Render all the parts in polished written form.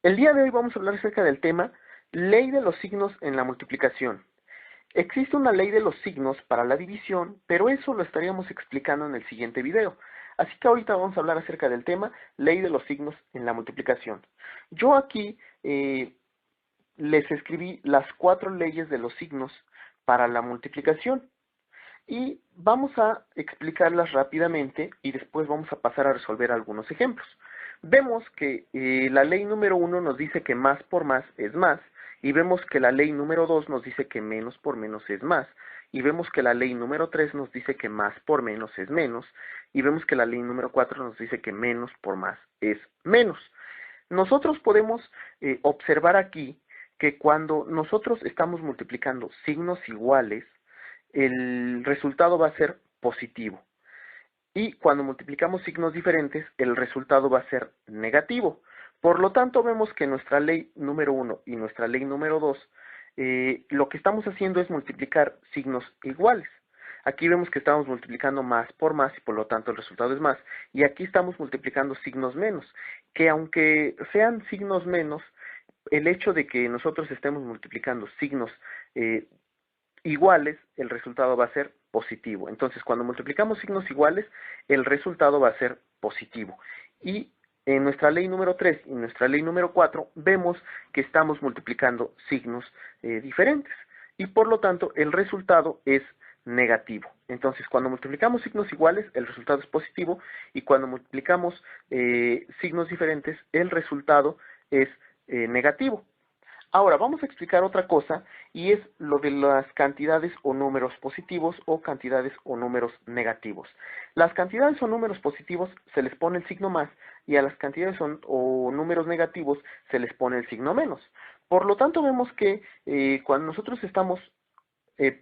El día de hoy vamos a hablar acerca del tema ley de los signos en la multiplicación. Existe una ley de los signos para la división, pero eso lo estaríamos explicando en el siguiente video. Así que ahorita vamos a hablar acerca del tema ley de los signos en la multiplicación. Yo aquí les escribí las 4 leyes de los signos para la multiplicación y vamos a explicarlas rápidamente y después vamos a pasar a resolver algunos ejemplos. Vemos que la ley número 1 nos dice que más por más es más, y vemos que la ley número 2 nos dice que menos por menos es más, y vemos que la ley número 3 nos dice que más por menos es menos, y vemos que la ley número 4 nos dice que menos por más es menos. Nosotros podemos observar aquí que cuando nosotros estamos multiplicando signos iguales, el resultado va a ser positivo. Y cuando multiplicamos signos diferentes, el resultado va a ser negativo. Por lo tanto, vemos que nuestra ley número 1 y nuestra ley número 2, lo que estamos haciendo es multiplicar signos iguales. Aquí vemos que estamos multiplicando más por más y por lo tanto el resultado es más. Y aquí estamos multiplicando signos menos, que aunque sean signos menos, el hecho de que nosotros estemos multiplicando signos iguales, el resultado va a ser positivo. Entonces, cuando multiplicamos signos iguales, el resultado va a ser positivo. Y en nuestra ley número 3 y nuestra ley número 4, vemos que estamos multiplicando signos diferentes. Y por lo tanto, el resultado es negativo. Entonces, cuando multiplicamos signos iguales, el resultado es positivo. Y cuando multiplicamos signos diferentes, el resultado es negativo. Ahora, vamos a explicar otra cosa, y es lo de las cantidades o números positivos o cantidades o números negativos. Las cantidades o números positivos se les pone el signo más, y a las cantidades o números negativos se les pone el signo menos. Por lo tanto, vemos que cuando nosotros estamos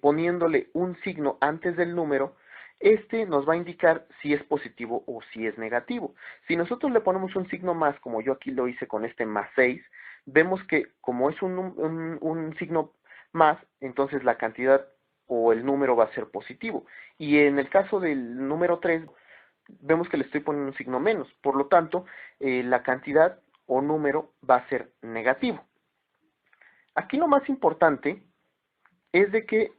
poniéndole un signo antes del número, este nos va a indicar si es positivo o si es negativo. Si nosotros le ponemos un signo más, como yo aquí lo hice con este más 6, vemos que como es un signo más, entonces la cantidad o el número va a ser positivo. Y en el caso del número 3, vemos que le estoy poniendo un signo menos. Por lo tanto, la cantidad o número va a ser negativo. Aquí lo más importante es de que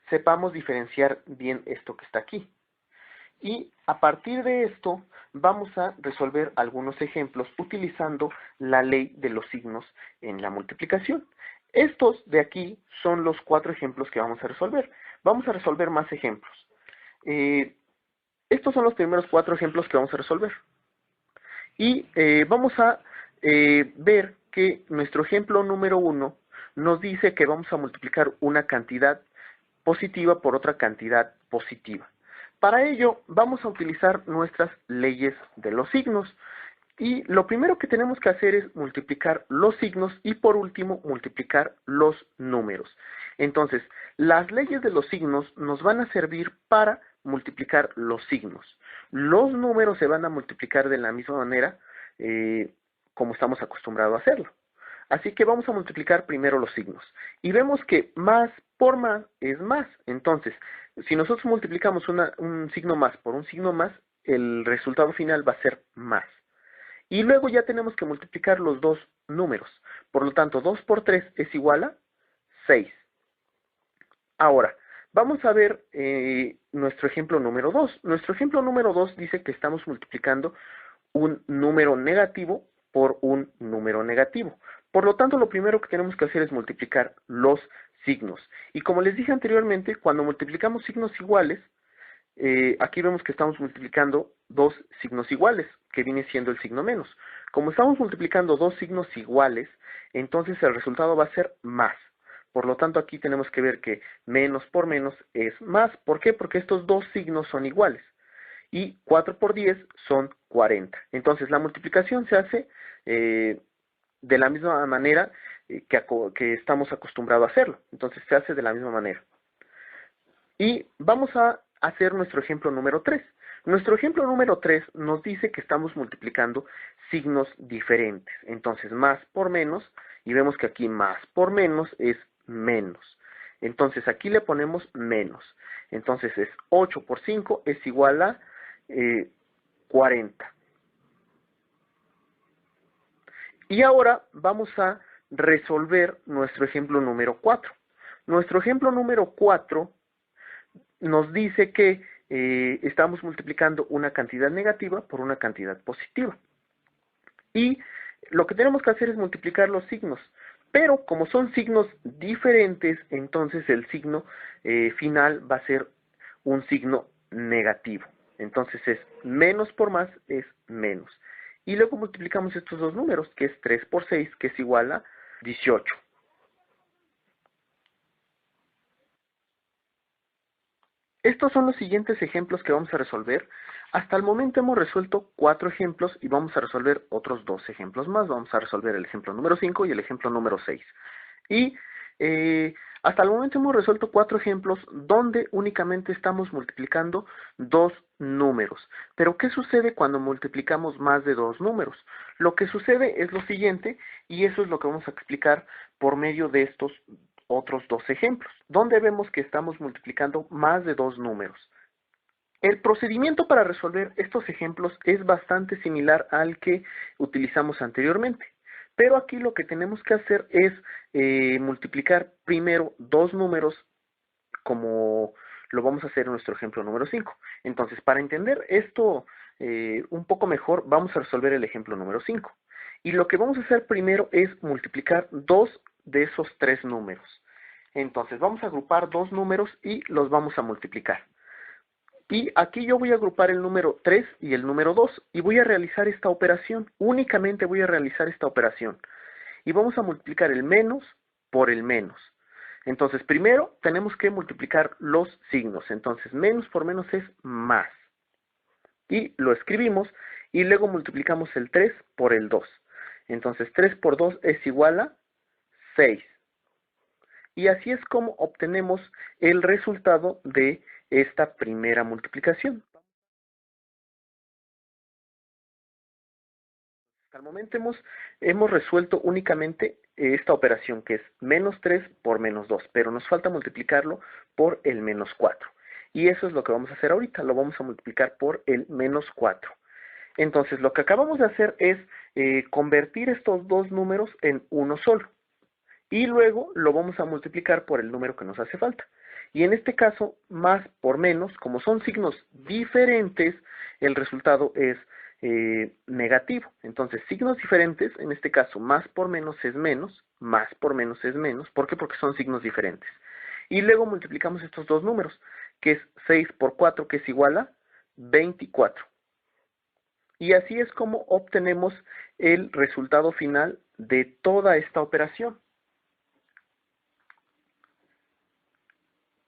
sepamos diferenciar bien esto que está aquí. Y a partir de esto vamos a resolver algunos ejemplos utilizando la ley de los signos en la multiplicación. Estos de aquí son los 4 ejemplos que vamos a resolver. Vamos a resolver más ejemplos. Estos son los primeros 4 ejemplos que vamos a resolver. Y vamos a ver que nuestro ejemplo número 1 nos dice que vamos a multiplicar una cantidad positiva por otra cantidad positiva. Para ello, vamos a utilizar nuestras leyes de los signos. Y lo primero que tenemos que hacer es multiplicar los signos y por último multiplicar los números. Entonces, las leyes de los signos nos van a servir para multiplicar los signos. Los números se van a multiplicar de la misma manera como estamos acostumbrados a hacerlo. Así que vamos a multiplicar primero los signos. Y vemos que más por más es más. Entonces, si nosotros multiplicamos un signo más por un signo más, el resultado final va a ser más. Y luego ya tenemos que multiplicar los dos números. Por lo tanto, 2 por 3 es igual a 6. Ahora, vamos a ver nuestro ejemplo número 2. Nuestro ejemplo número 2 dice que estamos multiplicando un número negativo por un número negativo. Por lo tanto, lo primero que tenemos que hacer es multiplicar los signos. Y como les dije anteriormente, cuando multiplicamos signos iguales, aquí vemos que estamos multiplicando dos signos iguales, que viene siendo el signo menos. Como estamos multiplicando dos signos iguales, entonces el resultado va a ser más. Por lo tanto, aquí tenemos que ver que menos por menos es más. ¿Por qué? Porque estos dos signos son iguales. Y 4 por 10 son 40. Entonces, la multiplicación se hace de la misma manera que estamos acostumbrados a hacerlo. Entonces, se hace de la misma manera. Y vamos a hacer nuestro ejemplo número 3. Nuestro ejemplo número 3 nos dice que estamos multiplicando signos diferentes. Entonces, más por menos, y vemos que aquí más por menos es menos. Entonces, aquí le ponemos menos. Entonces, es 8 por 5 es igual a 40. Y ahora vamos a resolver nuestro ejemplo número 4. Nuestro ejemplo número 4 nos dice que estamos multiplicando una cantidad negativa por una cantidad positiva. Y lo que tenemos que hacer es multiplicar los signos. Pero como son signos diferentes, entonces el signo final va a ser un signo negativo. Entonces es menos por más es menos. Y luego multiplicamos estos dos números, que es 3 por 6, que es igual a 18. Estos son los siguientes ejemplos que vamos a resolver. Hasta el momento hemos resuelto 4 ejemplos y vamos a resolver otros 2 ejemplos más. Vamos a resolver el ejemplo número 5 y el ejemplo número 6. Y hasta el momento hemos resuelto 4 ejemplos donde únicamente estamos multiplicando 2 números. Pero ¿qué sucede cuando multiplicamos más de 2 números? Lo que sucede es lo siguiente, y eso es lo que vamos a explicar por medio de estos otros 2 ejemplos, donde vemos que estamos multiplicando más de 2 números. El procedimiento para resolver estos ejemplos es bastante similar al que utilizamos anteriormente, pero aquí lo que tenemos que hacer es multiplicar primero 2 números como lo vamos a hacer en nuestro ejemplo número 5. Entonces, para entender esto un poco mejor, vamos a resolver el ejemplo número 5. Y lo que vamos a hacer primero es multiplicar 2 de esos 3 números. Entonces, vamos a agrupar 2 números y los vamos a multiplicar. Y aquí yo voy a agrupar el número 3 y el número 2 y voy a realizar esta operación. Únicamente voy a realizar esta operación. Y vamos a multiplicar el menos por el menos. Entonces, primero tenemos que multiplicar los signos. Entonces, menos por menos es más. Y lo escribimos y luego multiplicamos el 3 por el 2. Entonces, 3 por 2 es igual a 6. Y así es como obtenemos el resultado de esta primera multiplicación. Hasta el momento hemos resuelto únicamente esta operación, que es menos 3 por menos 2, pero nos falta multiplicarlo por el menos 4. Y eso es lo que vamos a hacer ahorita, lo vamos a multiplicar por el menos 4. Entonces, lo que acabamos de hacer es convertir estos dos números en uno solo. Y luego lo vamos a multiplicar por el número que nos hace falta. Y en este caso, más por menos, como son signos diferentes, el resultado es negativo. Entonces, signos diferentes, en este caso, más por menos es menos, más por menos es menos. ¿Por qué? Porque son signos diferentes. Y luego multiplicamos estos dos números, que es 6 por 4, que es igual a 24. Y así es como obtenemos el resultado final de toda esta operación.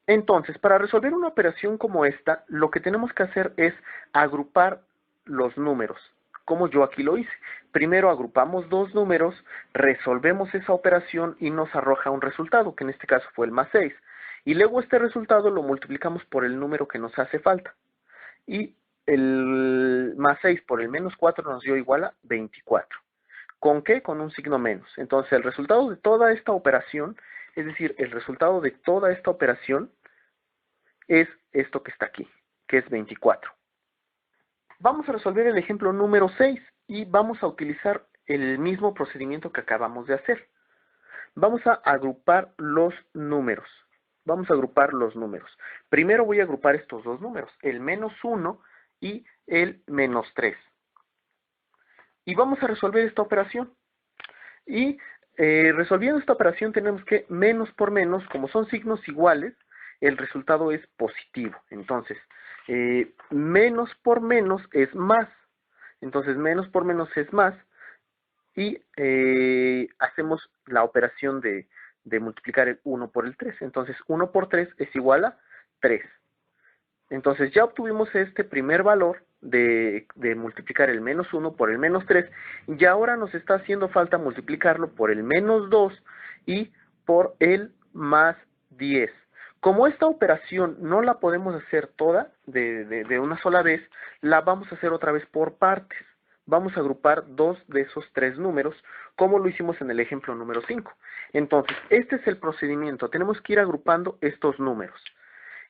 Entonces, para resolver una operación como esta, lo que tenemos que hacer es agrupar los números, como yo aquí lo hice. Primero agrupamos 2 números, resolvemos esa operación y nos arroja un resultado, que en este caso fue el más 6. Y luego este resultado lo multiplicamos por el número que nos hace falta. Y el más 6 por el menos 4 nos dio igual a 24. ¿Con qué? Con un signo menos. Entonces, el resultado de toda esta operación, es decir, el resultado de toda esta operación es esto que está aquí, que es 24. Vamos a resolver el ejemplo número 6 y vamos a utilizar el mismo procedimiento que acabamos de hacer. Vamos a agrupar los números. Vamos a agrupar los números. Primero voy a agrupar estos dos números, el menos 1 y el menos 3. Y vamos a resolver esta operación. Y resolviendo esta operación tenemos que menos por menos, como son signos iguales, el resultado es positivo. Entonces, menos por menos es más. Entonces, menos por menos es más. Y hacemos la operación de multiplicar el 1 por el 3. Entonces, 1 por 3 es igual a 3. Entonces, ya obtuvimos este primer valor de multiplicar el menos 1 por el menos 3. Y ahora nos está haciendo falta multiplicarlo por el menos 2 y por el más 10. Como esta operación no la podemos hacer toda de una sola vez, la vamos a hacer otra vez por partes. Vamos a agrupar 2 de esos 3 números, como lo hicimos en el ejemplo número 5. Entonces, este es el procedimiento. Tenemos que ir agrupando estos números.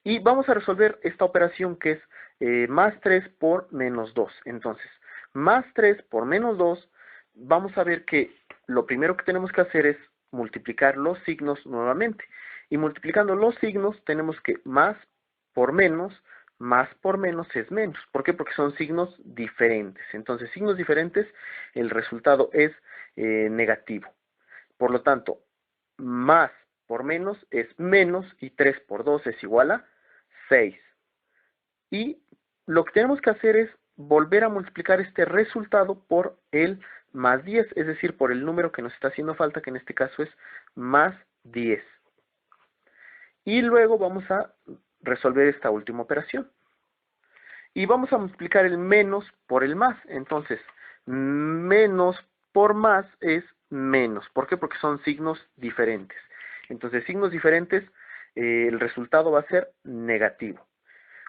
Y vamos a resolver esta operación que es más 3 por menos 2. Entonces, más 3 por menos 2 vamos a ver que lo primero que tenemos que hacer es multiplicar los signos nuevamente. Y multiplicando los signos tenemos que más por menos es menos. ¿Por qué? Porque son signos diferentes. Entonces, signos diferentes, el resultado es negativo. Por lo tanto, más por menos es menos y 3 por 2 es igual a 6. Y lo que tenemos que hacer es volver a multiplicar este resultado por el más 10, es decir, por el número que nos está haciendo falta, que en este caso es más 10. Y luego vamos a resolver esta última operación. Y vamos a multiplicar el menos por el más. Entonces, menos por más es menos. ¿Por qué? Porque son signos diferentes. Entonces, signos diferentes, el resultado va a ser negativo.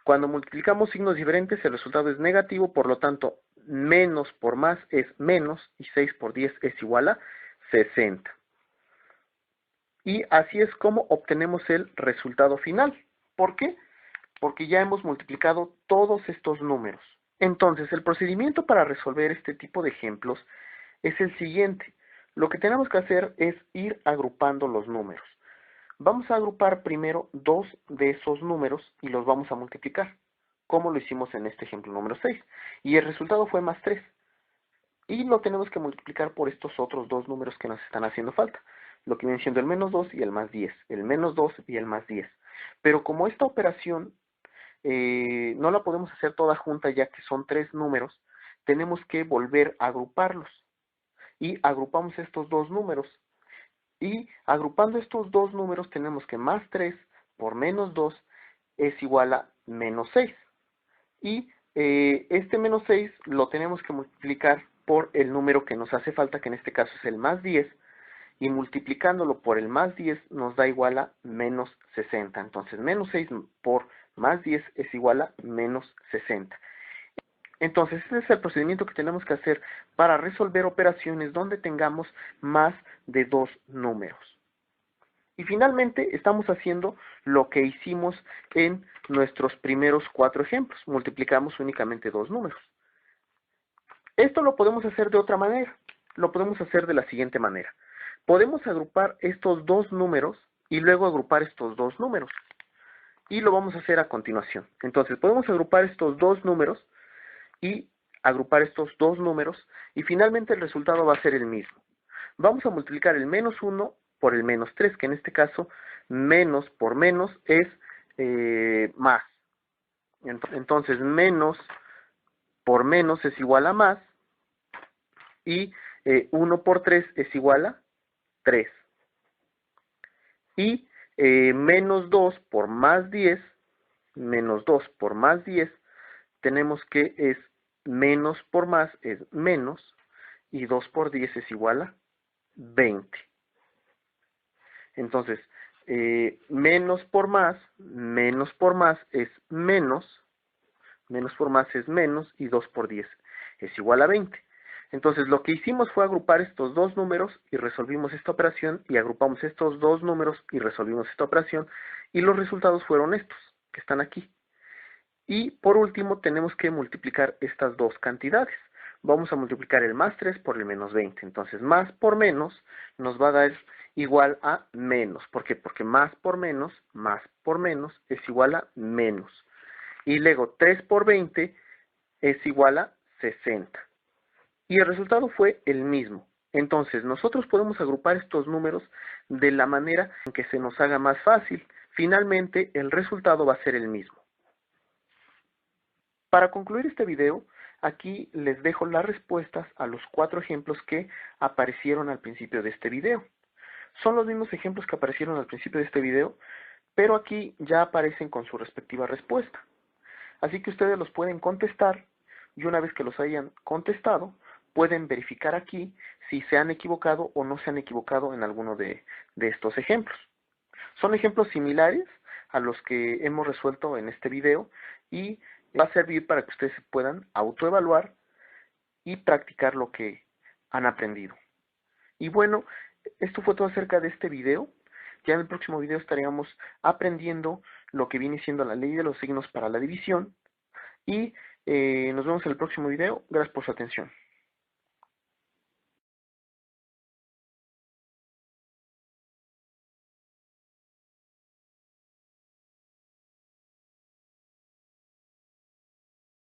Cuando multiplicamos signos diferentes, el resultado es negativo, por lo tanto, menos por más es menos, y 6 por 10 es igual a 60. Y así es como obtenemos el resultado final. ¿Por qué? Porque ya hemos multiplicado todos estos números. Entonces, el procedimiento para resolver este tipo de ejemplos es el siguiente. Lo que tenemos que hacer es ir agrupando los números. Vamos a agrupar primero dos de esos números y los vamos a multiplicar, como lo hicimos en este ejemplo número 6. Y el resultado fue más 3. Y lo tenemos que multiplicar por estos otros dos números que nos están haciendo falta, lo que viene siendo el menos 2 y el más 10, el menos 2 y el más 10. Pero como esta operación no la podemos hacer toda junta ya que son 3 números, tenemos que volver a agruparlos. Y agrupamos estos dos números. Y agrupando estos dos números tenemos que más 3 por menos 2 es igual a menos 6. Y este menos 6 lo tenemos que multiplicar por el número que nos hace falta, que en este caso es el más 10. Y multiplicándolo por el más 10 nos da igual a menos 60. Entonces menos 6 por más 10 es igual a menos 60. Entonces, ese es el procedimiento que tenemos que hacer para resolver operaciones donde tengamos más de dos números. Y finalmente, estamos haciendo lo que hicimos en nuestros primeros 4 ejemplos. Multiplicamos únicamente dos números. Esto lo podemos hacer de otra manera. Lo podemos hacer de la siguiente manera. Podemos agrupar estos dos números y luego agrupar estos dos números. Y lo vamos a hacer a continuación. Entonces, podemos agrupar estos dos números y agrupar estos dos números, y finalmente el resultado va a ser el mismo. Vamos a multiplicar el menos 1 por el menos 3, que en este caso menos por menos es más. Entonces menos por menos es igual a más, y 1 por 3 es igual a 3. Y menos 2 por más 10, menos 2 por más 10, tenemos que es menos por más es menos, y 2 por 10 es igual a 20. Entonces, menos por más es menos por más es menos, y 2 por 10 es igual a 20. Entonces, lo que hicimos fue agrupar estos dos números y resolvimos esta operación, y agrupamos estos dos números y resolvimos esta operación, y los resultados fueron estos, que están aquí. Y por último tenemos que multiplicar estas dos cantidades. Vamos a multiplicar el más 3 por el menos 20. Entonces más por menos nos va a dar igual a menos. ¿Por qué? Porque más por menos es igual a menos. Y luego 3 por 20 es igual a 60. Y el resultado fue el mismo. Entonces nosotros podemos agrupar estos números de la manera en que se nos haga más fácil. Finalmente el resultado va a ser el mismo. Para concluir este video, aquí les dejo las respuestas a los 4 ejemplos que aparecieron al principio de este video. Son los mismos ejemplos que aparecieron al principio de este video, pero aquí ya aparecen con su respectiva respuesta. Así que ustedes los pueden contestar, y una vez que los hayan contestado, pueden verificar aquí si se han equivocado o no se han equivocado en alguno de estos ejemplos. Son ejemplos similares a los que hemos resuelto en este video, y va a servir para que ustedes se puedan autoevaluar y practicar lo que han aprendido. Y bueno, esto fue todo acerca de este video. Ya en el próximo video estaríamos aprendiendo lo que viene siendo la ley de los signos para la división. Y nos vemos en el próximo video. Gracias por su atención.